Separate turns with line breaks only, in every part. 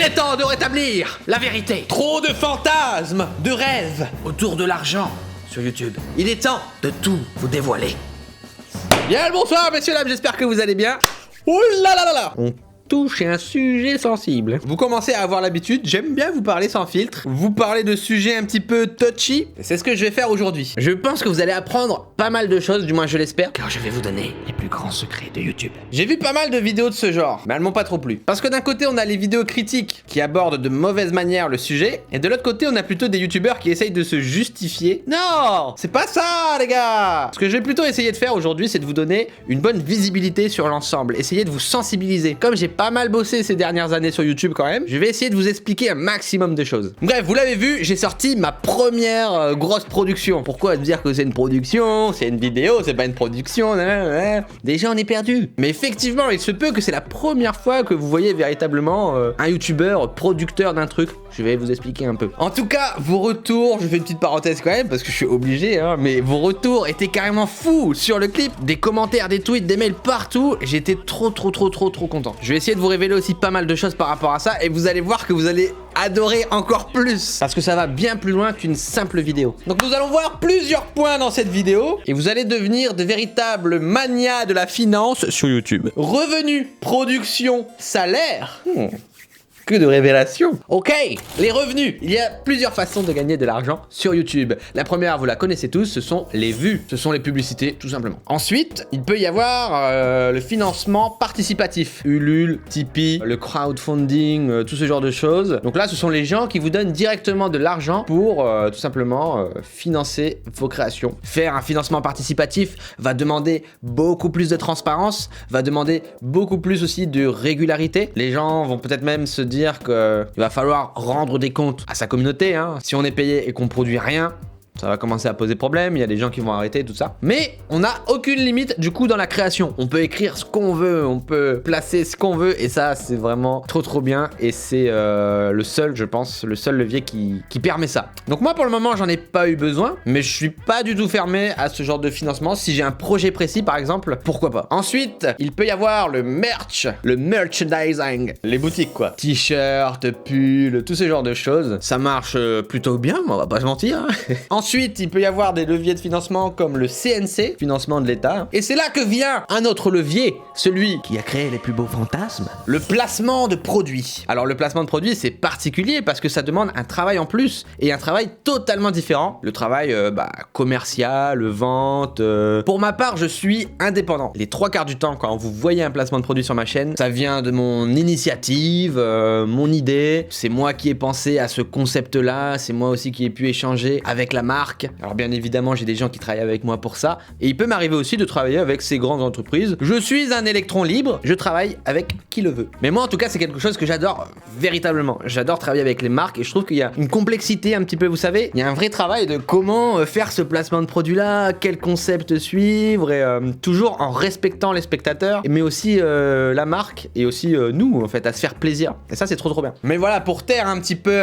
est temps de rétablir la vérité.
Trop de fantasmes, de rêves.
Autour de l'argent sur YouTube. Il est temps de tout vous dévoiler.
Bien le bonsoir messieurs dames, j'espère que vous allez bien. Ouh là là là là. On touche à un sujet sensible. Vous commencez à avoir l'habitude, j'aime bien vous parler sans filtre, vous parler de sujets un petit peu touchy, c'est ce que je vais faire aujourd'hui. Je pense que vous allez apprendre pas mal de choses, du moins je l'espère,
Car je vais vous donner les plus grands secrets de YouTube.
J'ai vu pas mal de vidéos de ce genre, mais elles m'ont pas trop plu. Parce que d'un côté on a les vidéos critiques qui abordent de mauvaise manière le sujet, et de l'autre côté on a plutôt des youtubeurs qui essayent de se justifier. Non, c'est pas ça les gars. Ce que je vais plutôt essayer de faire aujourd'hui, c'est de vous donner une bonne visibilité sur l'ensemble, essayer de vous sensibiliser. Comme j'ai pas mal bossé ces dernières années sur YouTube quand même, je vais essayer de vous expliquer un maximum de choses. Bref, vous l'avez vu, j'ai sorti ma première grosse production. Pourquoi dire que c'est une production? C'est une vidéo, c'est pas une production. Déjà on est perdu. Mais effectivement, il se peut que c'est la première fois que vous voyez véritablement un youtubeur producteur d'un truc. Je vais vous expliquer un peu. En tout cas, vos retours, je fais une petite parenthèse quand même parce que je suis obligé, hein, mais vos retours étaient carrément fous sur le clip. Des commentaires, des tweets, des mails partout. J'étais trop content. Je vais essayer de vous révéler aussi pas mal de choses par rapport à ça et vous allez voir que vous allez adorer encore plus parce que ça va bien plus loin qu'une simple vidéo. Donc nous allons voir plusieurs points dans cette vidéo et vous allez devenir de véritables manias de la finance sur YouTube. Revenus, production, salaire. Que de révélations. Ok, les revenus. Il y a plusieurs façons de gagner de l'argent sur YouTube. La première, vous la connaissez tous, ce sont les vues. Ce sont les publicités, tout simplement. Ensuite, il peut y avoir le financement participatif. Ulule, Tipeee, le crowdfunding, tout ce genre de choses. Donc là, ce sont les gens qui vous donnent directement de l'argent pour tout simplement financer vos créations. Faire un financement participatif va demander beaucoup plus de transparence, va demander beaucoup plus aussi de régularité. Les gens vont peut-être même se dire qu'il va falloir rendre des comptes à sa communauté, hein. Si on est payé et qu'on produit rien, ça va commencer à poser problème, il y a des gens qui vont arrêter, tout ça. Mais on n'a aucune limite du coup dans la création. On peut écrire ce qu'on veut, on peut placer ce qu'on veut, et ça c'est vraiment trop bien. Et c'est le seul, je pense, le seul levier qui permet ça. Donc moi pour le moment j'en ai pas eu besoin, mais je suis pas du tout fermé à ce genre de financement. Si j'ai un projet précis par exemple, pourquoi pas. Ensuite, il peut y avoir le merch, le merchandising, les boutiques quoi. T-shirts, pulls, tout ce genre de choses. Ça marche plutôt bien, on va pas se mentir, hein. Ensuite, il peut y avoir des leviers de financement comme le CNC, financement de l'État. Et c'est là que vient un autre levier, celui qui a créé les plus beaux fantasmes, le placement de produits. Alors le placement de produits, c'est particulier parce que ça demande un travail en plus et un travail totalement différent. Le travail commercial, vente. Pour ma part, je suis indépendant. Les 3/4 du temps, quand vous voyez un placement de produit sur ma chaîne, ça vient de mon initiative, mon idée. C'est moi qui ai pensé à ce concept-là, c'est moi aussi qui ai pu échanger avec la marque. Alors bien évidemment, j'ai des gens qui travaillent avec moi pour ça. Et il peut m'arriver aussi de travailler avec ces grandes entreprises. Je suis un électron libre, je travaille avec qui le veut. Mais moi en tout cas, c'est quelque chose que j'adore véritablement. J'adore travailler avec les marques et je trouve qu'il y a une complexité un petit peu, vous savez. Il y a un vrai travail de comment faire ce placement de produit-là, quel concept suivre et toujours en respectant les spectateurs, mais aussi la marque et aussi nous en fait, à se faire plaisir. Et ça, c'est trop bien. Mais voilà, pour taire un petit peu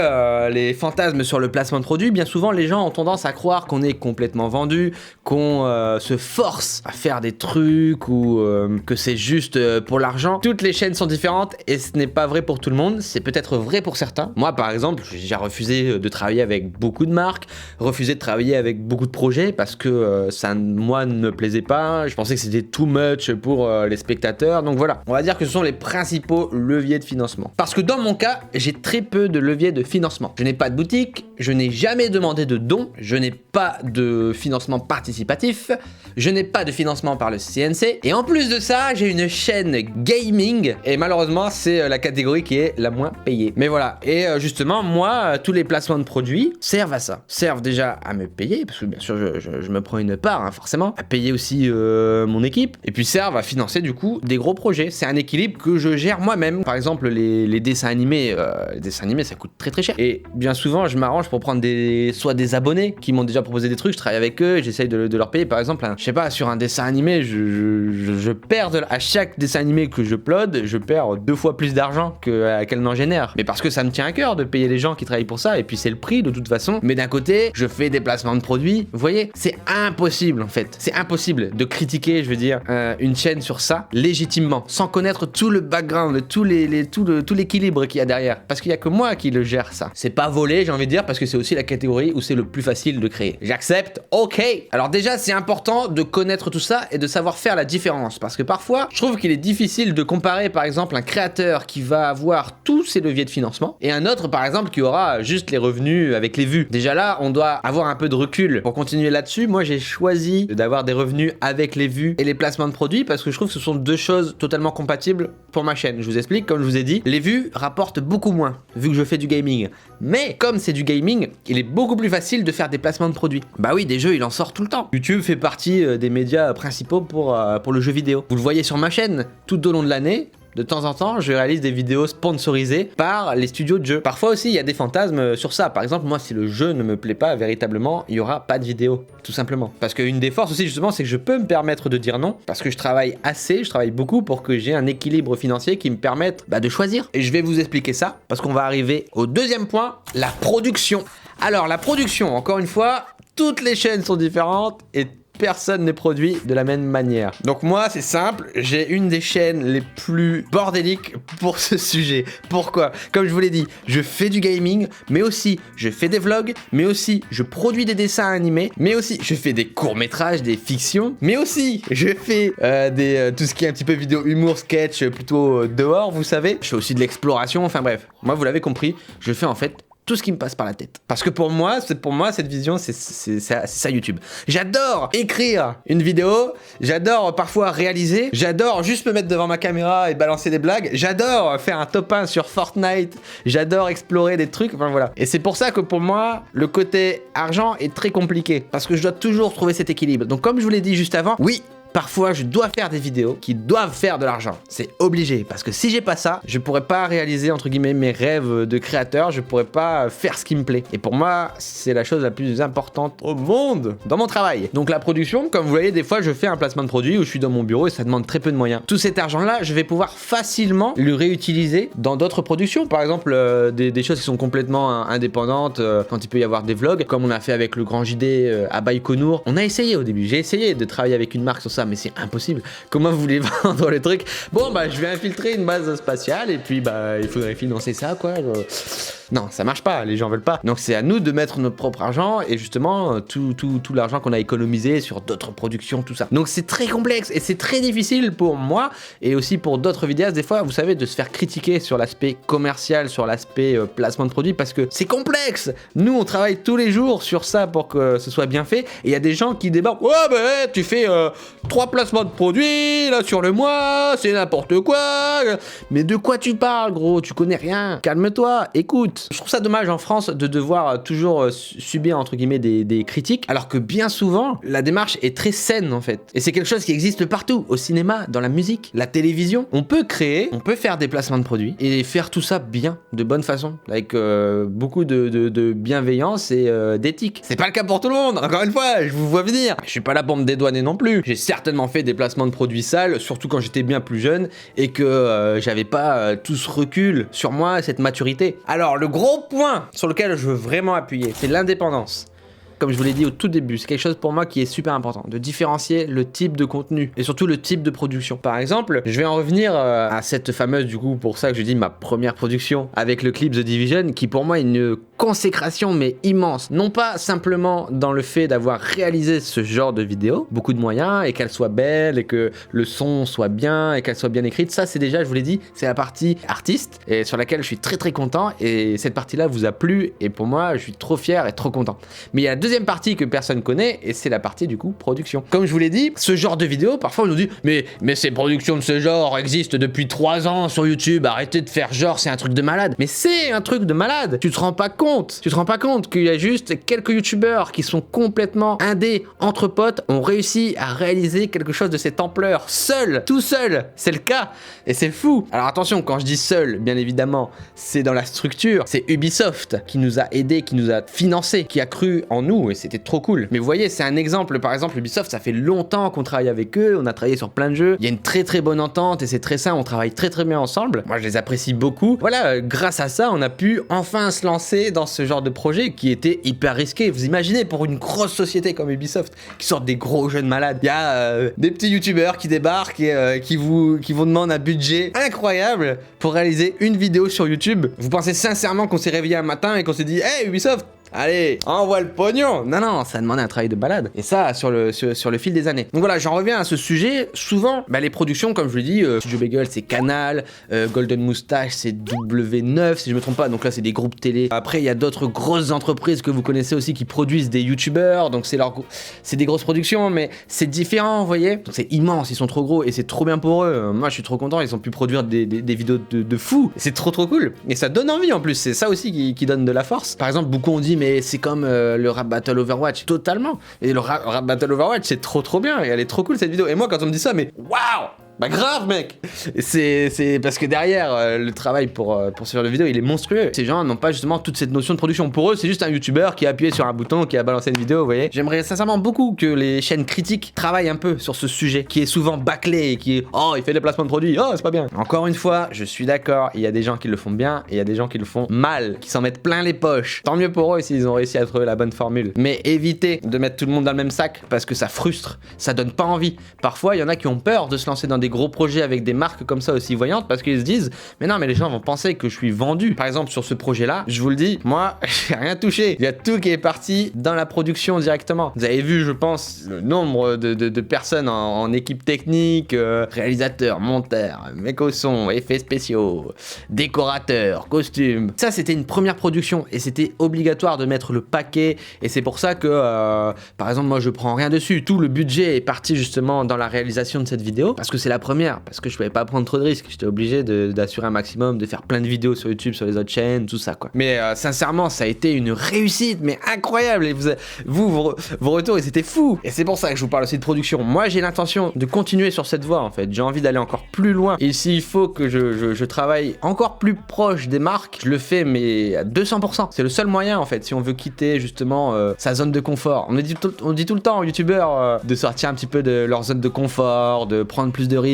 les fantasmes sur le placement de produit, bien souvent les gens ont tendance à croire qu'on est complètement vendu, qu'on se force à faire des trucs ou que c'est juste pour l'argent. Toutes les chaînes sont différentes et ce n'est pas vrai pour tout le monde. C'est peut-être vrai pour certains. Moi, par exemple, j'ai déjà refusé de travailler avec beaucoup de marques, refusé de travailler avec beaucoup de projets parce que ça, moi, ne me plaisait pas. Je pensais que c'était too much pour les spectateurs. Donc voilà, on va dire que ce sont les principaux leviers de financement. Parce que dans mon cas, j'ai très peu de leviers de financement. Je n'ai pas de boutique, je n'ai jamais demandé de dons, je n'ai pas de financement participatif, je n'ai pas de financement par le CNC, et en plus de ça, j'ai une chaîne gaming, et malheureusement, c'est la catégorie qui est la moins payée. Mais voilà, et justement, moi, tous les placements de produits servent à ça. Servent déjà à me payer, parce que bien sûr, je me prends une part, hein, forcément, à payer aussi mon équipe, et puis servent à financer du coup des gros projets. C'est un équilibre que je gère moi-même. Par exemple, les dessins animés, ça coûte très cher. Et bien souvent, je m'arrange pour prendre soit des abonnés, qui m'ont déjà proposé des trucs, je travaille avec eux, j'essaye de leur payer. Par exemple, je sais pas, sur un dessin animé, je perds à chaque dessin animé que je upload, je perds 2 fois plus d'argent qu'elle n'en génère. Mais parce que ça me tient à cœur de payer les gens qui travaillent pour ça, et puis c'est le prix de toute façon. Mais d'un côté, je fais des placements de produits. Vous voyez, c'est impossible en fait. C'est impossible de critiquer, je veux dire, une chaîne sur ça légitimement, sans connaître tout le background, tout l'équilibre qu'il y a derrière. Parce qu'il y a que moi qui le gère ça. C'est pas volé, j'ai envie de dire, parce que c'est aussi la catégorie où c'est le plus facile de créer. J'accepte, ok. Alors déjà, c'est important de connaître tout ça et de savoir faire la différence. Parce que parfois, je trouve qu'il est difficile de comparer par exemple un créateur qui va avoir tous ses leviers de financement et un autre par exemple qui aura juste les revenus avec les vues. Déjà là, on doit avoir un peu de recul. Pour continuer là-dessus, moi j'ai choisi d'avoir des revenus avec les vues et les placements de produits parce que je trouve que ce sont deux choses totalement compatibles pour ma chaîne. Je vous explique, comme je vous ai dit, les vues rapportent beaucoup moins vu que je fais du gaming. Mais comme c'est du gaming, il est beaucoup plus facile de faire des placements de produits. Bah oui, des jeux, il en sort tout le temps. YouTube fait partie des médias principaux pour le jeu vidéo. Vous le voyez sur ma chaîne, tout au long de l'année, de temps en temps, je réalise des vidéos sponsorisées par les studios de jeux. Parfois aussi, il y a des fantasmes sur ça. Par exemple, moi, si le jeu ne me plaît pas véritablement, il n'y aura pas de vidéo, tout simplement. Parce qu'une des forces aussi, justement, c'est que je peux me permettre de dire non, parce que je travaille beaucoup pour que j'ai un équilibre financier qui me permette de choisir. Et je vais vous expliquer ça, parce qu'on va arriver au deuxième point, la production. Alors, la production, encore une fois, toutes les chaînes sont différentes et personne n'est produit de la même manière. Donc moi, c'est simple, j'ai une des chaînes les plus bordéliques pour ce sujet. Pourquoi? Comme je vous l'ai dit, je fais du gaming, mais aussi je fais des vlogs, mais aussi je produis des dessins animés, mais aussi je fais des courts-métrages, des fictions, mais aussi je fais tout ce qui est un petit peu vidéo humour, sketch, plutôt dehors, vous savez. Je fais aussi de l'exploration, enfin bref. Moi, vous l'avez compris, je fais en fait tout ce qui me passe par la tête. Parce que pour moi, cette vision, c'est ça YouTube. J'adore écrire une vidéo, j'adore parfois réaliser, j'adore juste me mettre devant ma caméra et balancer des blagues, j'adore faire un top 1 sur Fortnite, j'adore explorer des trucs, enfin voilà. Et c'est pour ça que pour moi, le côté argent est très compliqué, parce que je dois toujours trouver cet équilibre. Donc comme je vous l'ai dit juste avant, oui, parfois, je dois faire des vidéos qui doivent faire de l'argent. C'est obligé, parce que si j'ai pas ça, je pourrais pas réaliser, entre guillemets, mes rêves de créateur, je pourrais pas faire ce qui me plaît. Et pour moi, c'est la chose la plus importante au monde dans mon travail. Donc la production, comme vous voyez, des fois, je fais un placement de produit où je suis dans mon bureau et ça demande très peu de moyens. Tout cet argent-là, je vais pouvoir facilement le réutiliser dans d'autres productions. Par exemple, des choses qui sont complètement indépendantes, quand il peut y avoir des vlogs, comme on a fait avec le Grand JD à Baïkonour. On a essayé au début, j'ai essayé de travailler avec une marque sur ça, mais c'est impossible. Comment vous voulez vendre le truc? Bon, je vais infiltrer une base spatiale et puis il faudrait financer ça, quoi. Non, ça marche pas, les gens veulent pas. Donc c'est à nous de mettre notre propre argent et justement tout l'argent qu'on a économisé sur d'autres productions, tout ça. Donc c'est très complexe et c'est très difficile pour moi et aussi pour d'autres vidéastes des fois, vous savez, de se faire critiquer sur l'aspect commercial, sur l'aspect placement de produits parce que c'est complexe. Nous, on travaille tous les jours sur ça pour que ce soit bien fait et il y a des gens qui débarquent. Ouais, tu fais 3 placements de produits là sur le mois, c'est n'importe quoi. Mais de quoi tu parles, gros? Tu connais rien. Calme-toi, écoute. Je trouve ça dommage en France de devoir toujours subir entre guillemets des critiques, alors que bien souvent la démarche est très saine en fait. Et c'est quelque chose qui existe partout, au cinéma, dans la musique, la télévision. On peut créer, on peut faire des placements de produits et faire tout ça bien, de bonne façon, avec beaucoup de bienveillance et d'éthique. C'est pas le cas pour tout le monde, encore une fois, je vous vois venir. Je suis pas là pour me dédouaner non plus. J'ai certainement fait des placements de produits sales, surtout quand j'étais bien plus jeune et que j'avais pas tout ce recul sur moi, cette maturité. Alors le gros point sur lequel je veux vraiment appuyer, c'est l'indépendance. Comme je vous l'ai dit au tout début, c'est quelque chose pour moi qui est super important, de différencier le type de contenu et surtout le type de production. Par exemple, je vais en revenir à cette fameuse, du coup, pour ça que je dis ma première production avec le clip The Division, qui pour moi est une consécration mais immense. Non pas simplement dans le fait d'avoir réalisé ce genre de vidéo, beaucoup de moyens et qu'elle soit belle et que le son soit bien et qu'elle soit bien écrite. Ça, c'est déjà, je vous l'ai dit, c'est la partie artiste et sur laquelle je suis très très content et cette partie-là vous a plu et pour moi, je suis trop fier et trop content. Mais il y a la deuxième partie que personne connaît et c'est la partie du coup production. Comme je vous l'ai dit, ce genre de vidéo, parfois on nous dit mais ces productions de ce genre existent depuis 3 ans sur YouTube, arrêtez de faire genre c'est un truc de malade. Mais c'est un truc de malade. Tu te rends pas compte qu'il y a juste quelques youtubeurs qui sont complètement indés entre potes ont réussi à réaliser quelque chose de cette ampleur seul, tout seul. C'est le cas et c'est fou. Alors attention, quand je dis seul, bien évidemment, c'est dans la structure. C'est Ubisoft qui nous a aidés, qui nous a financé, qui a cru en nous nous et c'était trop cool. Mais vous voyez, c'est un exemple. Par exemple, Ubisoft, ça fait longtemps qu'on travaille avec eux, on a travaillé sur plein de jeux. Il y a une très très bonne entente et c'est très sain, on travaille très très bien ensemble. Moi, je les apprécie beaucoup. Voilà, grâce à ça, on a pu enfin se lancer dans ce genre de projet qui était hyper risqué. Vous imaginez, pour une grosse société comme Ubisoft, qui sort des gros jeux de malades, il y a des petits youtubeurs qui débarquent et qui vous demandent un budget incroyable pour réaliser une vidéo sur YouTube. Vous pensez sincèrement qu'on s'est réveillé un matin et qu'on s'est dit « Hey Ubisoft, allez, envoie le pognon !» Non, ça a demandé un travail de balade. Et ça, sur le fil des années. Donc voilà, j'en reviens à ce sujet. Souvent, les productions, comme je le dis, Studio Bagel, c'est Canal, Golden Moustache, c'est W9, si je me trompe pas. Donc là, c'est des groupes télé. Après, il y a d'autres grosses entreprises que vous connaissez aussi qui produisent des youtubeurs. Donc c'est des grosses productions, mais c'est différent, vous voyez. Donc c'est immense, ils sont trop gros et c'est trop bien pour eux. Moi, je suis trop content, ils ont pu produire des vidéos de fou. C'est trop cool. Et ça donne envie en plus, c'est ça aussi qui donne de la force. Par exemple, beaucoup ont dit, mais c'est comme le rap battle Overwatch. Totalement. Et le rap battle Overwatch, c'est trop bien. Et elle est trop cool cette vidéo. Et moi, quand on me dit ça, mais waouh! Bah grave mec. C'est parce que derrière le travail pour ce genre de vidéo il est monstrueux. Ces gens n'ont pas justement toute cette notion de production. Pour eux c'est juste un youtubeur qui a appuyé sur un bouton, qui a balancé une vidéo, vous voyez. J'aimerais sincèrement beaucoup que les chaînes critiques travaillent un peu sur ce sujet qui est souvent bâclé et qui est oh il fait des placements de produits, oh c'est pas bien. Encore une fois je suis d'accord, il y a des gens qui le font bien et il y a des gens qui le font mal, qui s'en mettent plein les poches. Tant mieux pour eux s'ils ont réussi à trouver la bonne formule. Mais évitez de mettre tout le monde dans le même sac parce que ça frustre, ça donne pas envie. Parfois il y en a qui ont peur de se lancer dans des gros projets avec des marques comme ça aussi voyantes parce qu'ils se disent mais non mais les gens vont penser que je suis vendu. Par exemple sur ce projet là, je vous le dis, moi j'ai rien touché. Il y a tout qui est parti dans la production directement. Vous avez vu je pense le nombre de personnes en équipe technique, réalisateurs, monteurs, mecs au son, effets spéciaux, décorateurs, costumes. Ça c'était une première production et c'était obligatoire de mettre le paquet et c'est pour ça que par exemple moi je prends rien dessus. Tout le budget est parti justement dans la réalisation de cette vidéo parce que c'est la première, parce que je pouvais pas prendre trop de risques, j'étais obligé d'assurer un maximum, de faire plein de vidéos sur YouTube, sur les autres chaînes, tout ça quoi. Mais sincèrement ça a été une réussite mais incroyable et vos retours ils étaient fous et c'est pour ça que je vous parle aussi de production. Moi j'ai l'intention de continuer sur cette voie en fait, j'ai envie d'aller encore plus loin et s'il faut que je travaille encore plus proche des marques, je le fais mais à 200%. C'est le seul moyen en fait si on veut quitter justement sa zone de confort. On dit tout le temps aux youtubeurs de sortir un petit peu de leur zone de confort, de prendre plus de risques,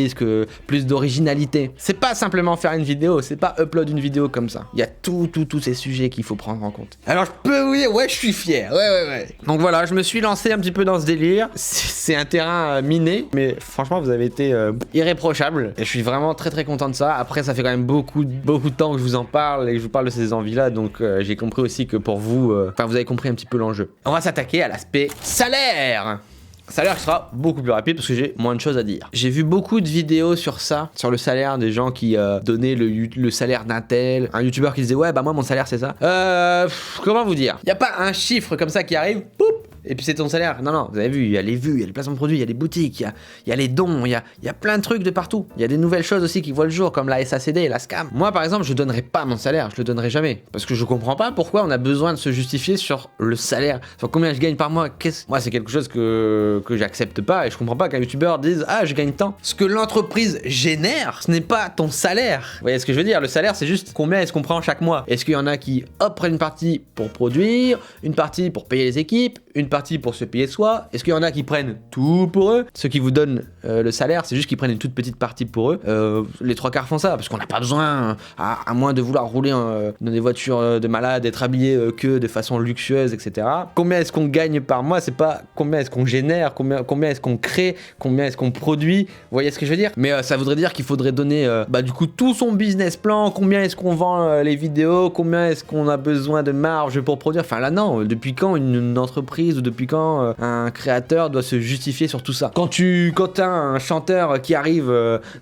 plus d'originalité. C'est pas simplement faire une vidéo, c'est pas upload une vidéo comme ça. Il y a tous ces sujets qu'il faut prendre en compte. Alors je peux vous dire, ouais je suis fier, ouais. Donc voilà, je me suis lancé un petit peu dans ce délire. C'est un terrain miné, mais franchement vous avez été irréprochable et je suis vraiment très content de ça. Après ça fait quand même beaucoup de temps que je vous en parle et que je vous parle de ces envies-là, donc j'ai compris aussi que pour vous, vous avez compris un petit peu l'enjeu. On va s'attaquer à l'aspect salaire. Salaire qui sera beaucoup plus rapide parce que j'ai moins de choses à dire. J'ai vu beaucoup de vidéos sur ça, sur le salaire, des gens qui donnaient le salaire d'un tel, un youtubeur qui disait ouais bah moi mon salaire c'est ça. Comment vous dire, y a pas un chiffre comme ça qui arrive, poup, et puis c'est ton salaire. Non, vous avez vu, il y a les vues, il y a les placements de produits, il y a les boutiques, il y a les dons, il y a plein de trucs de partout. Il y a des nouvelles choses aussi qui voient le jour, comme la SACD et la SCAM. Moi, par exemple, je donnerai pas mon salaire, je le donnerai jamais. Parce que je comprends pas pourquoi on a besoin de se justifier sur le salaire, sur combien je gagne par mois. Moi, c'est quelque chose que j'accepte pas et je comprends pas qu'un youtubeur dise ah, je gagne tant. Ce que l'entreprise génère, ce n'est pas ton salaire. Vous voyez ce que je veux dire? Le salaire, c'est juste combien est-ce qu'on prend chaque mois. Est-ce qu'il y en a qui, hop, prennent une partie pour produire, une partie pour payer les équipes, une partie pour se payer soi? Est-ce qu'il y en a qui prennent tout pour eux? Ceux qui vous donnent le salaire, c'est juste qu'ils prennent une toute petite partie pour eux. Les trois quarts font ça, parce qu'on n'a pas besoin, à moins de vouloir rouler dans des voitures de malades, être habillé que de façon luxueuse, etc. Combien est-ce qu'on gagne par mois? C'est pas combien est-ce qu'on génère, combien est-ce qu'on crée, combien est-ce qu'on produit. Vous voyez ce que je veux dire? Mais ça voudrait dire qu'il faudrait donner du coup tout son business plan, combien est-ce qu'on vend les vidéos, combien est-ce qu'on a besoin de marge pour produire. Enfin là non, depuis quand une entreprise ou depuis quand un créateur doit se justifier sur tout ça? Quand t'as un chanteur qui arrive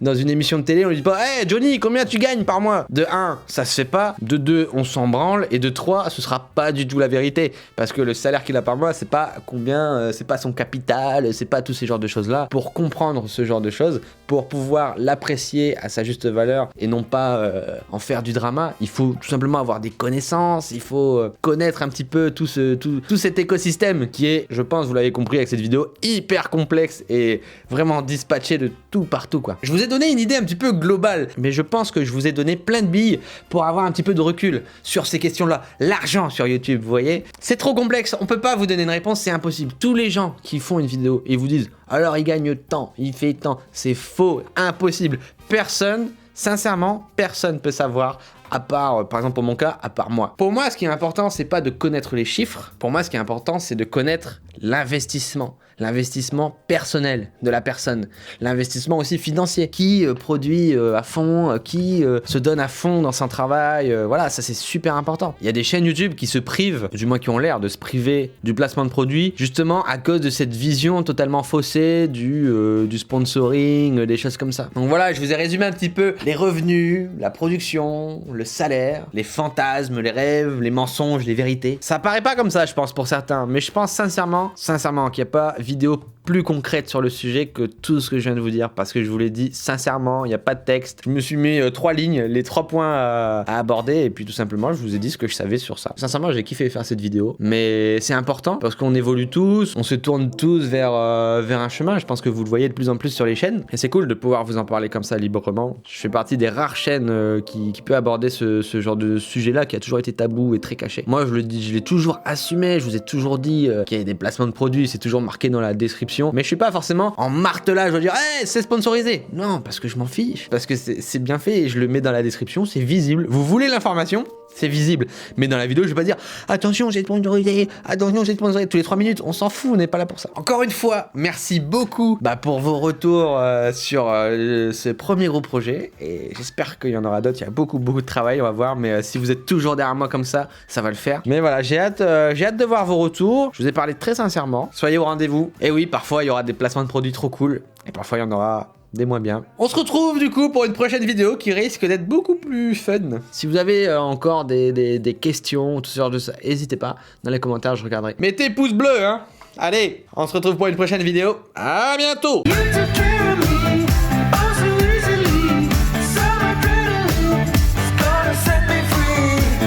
dans une émission de télé, on lui dit pas hey Johnny, combien tu gagnes par mois? De 1, ça se fait pas. De 2, on s'en branle. Et de 3, ce sera pas du tout la vérité. Parce que le salaire qu'il a par mois, c'est pas combien, c'est pas son capital, c'est pas tous ces genres de choses là. Pour comprendre ce genre de choses, pour pouvoir l'apprécier à sa juste valeur et non pas en faire du drama, il faut tout simplement avoir des connaissances, il faut connaître un petit peu tout cet écosystème thème qui est, je pense, vous l'avez compris avec cette vidéo, hyper complexe et vraiment dispatché de tout partout, quoi. Je vous ai donné une idée un petit peu globale, mais je pense que je vous ai donné plein de billes pour avoir un petit peu de recul sur ces questions-là. L'argent sur YouTube, vous voyez, c'est trop complexe, on peut pas vous donner une réponse, c'est impossible. Tous les gens qui font une vidéo et vous disent « alors il gagne tant, il fait tant », c'est faux, impossible. Personne, sincèrement, personne peut savoir, à part, par exemple pour mon cas, à part moi. Pour moi, ce qui est important, c'est pas de connaître les chiffres. Pour moi, ce qui est important, c'est de connaître l'investissement. L'investissement personnel de la personne. L'investissement aussi financier. Qui produit à fond, qui se donne à fond dans son travail. Voilà, ça c'est super important. Il y a des chaînes YouTube qui se privent, du moins qui ont l'air de se priver du placement de produits, justement à cause de cette vision totalement faussée du sponsoring, des choses comme ça. Donc voilà, je vous ai résumé un petit peu les revenus, la production, le salaire, les fantasmes, les rêves, les mensonges, les vérités. Ça paraît pas comme ça, je pense, pour certains, mais je pense sincèrement qu'il n'y a pas vidéo plus concrète sur le sujet que tout ce que je viens de vous dire, parce que je vous l'ai dit sincèrement, il n'y a pas de texte. Je me suis mis 3 lignes, les 3 points à aborder, et puis tout simplement je vous ai dit ce que je savais sur ça. Sincèrement, j'ai kiffé faire cette vidéo, mais c'est important parce qu'on évolue tous, on se tourne tous vers un chemin. Je pense que vous le voyez de plus en plus sur les chaînes, et c'est cool de pouvoir vous en parler comme ça librement. Je fais partie des rares chaînes qui peut aborder ce genre de sujet-là qui a toujours été tabou et très caché. Moi, je le dis, je l'ai toujours assumé, je vous ai toujours dit qu'il y a des placements de produits, c'est toujours marqué dans la description. Mais je suis pas forcément en martelage, je veux dire, hey, c'est sponsorisé. Non, parce que je m'en fiche. Parce que c'est bien fait et je le mets dans la description, c'est visible. Vous voulez l'information ? C'est visible. Mais dans la vidéo, je vais pas dire, attention, j'ai sponsorisé, attention, j'ai sponsorisé. Tous les 3 minutes, on s'en fout, on n'est pas là pour ça. Encore une fois, merci beaucoup pour vos retours sur ce premier gros projet. Et j'espère qu'il y en aura d'autres. Il y a beaucoup de travail, on va voir. Mais si vous êtes toujours derrière moi comme ça va le faire. Mais voilà, j'ai hâte de voir vos retours. Je vous ai parlé très sincèrement. Soyez au rendez-vous. Et oui, parfois, il y aura des placements de produits trop cool. Et parfois, il y en aura des moins bien. On se retrouve du coup pour une prochaine vidéo qui risque d'être beaucoup plus fun. Si vous avez encore des questions, tout ce genre de ça, n'hésitez pas dans les commentaires, je regarderai. Mettez pouce bleu, hein. Allez, on se retrouve pour une prochaine vidéo. À bientôt.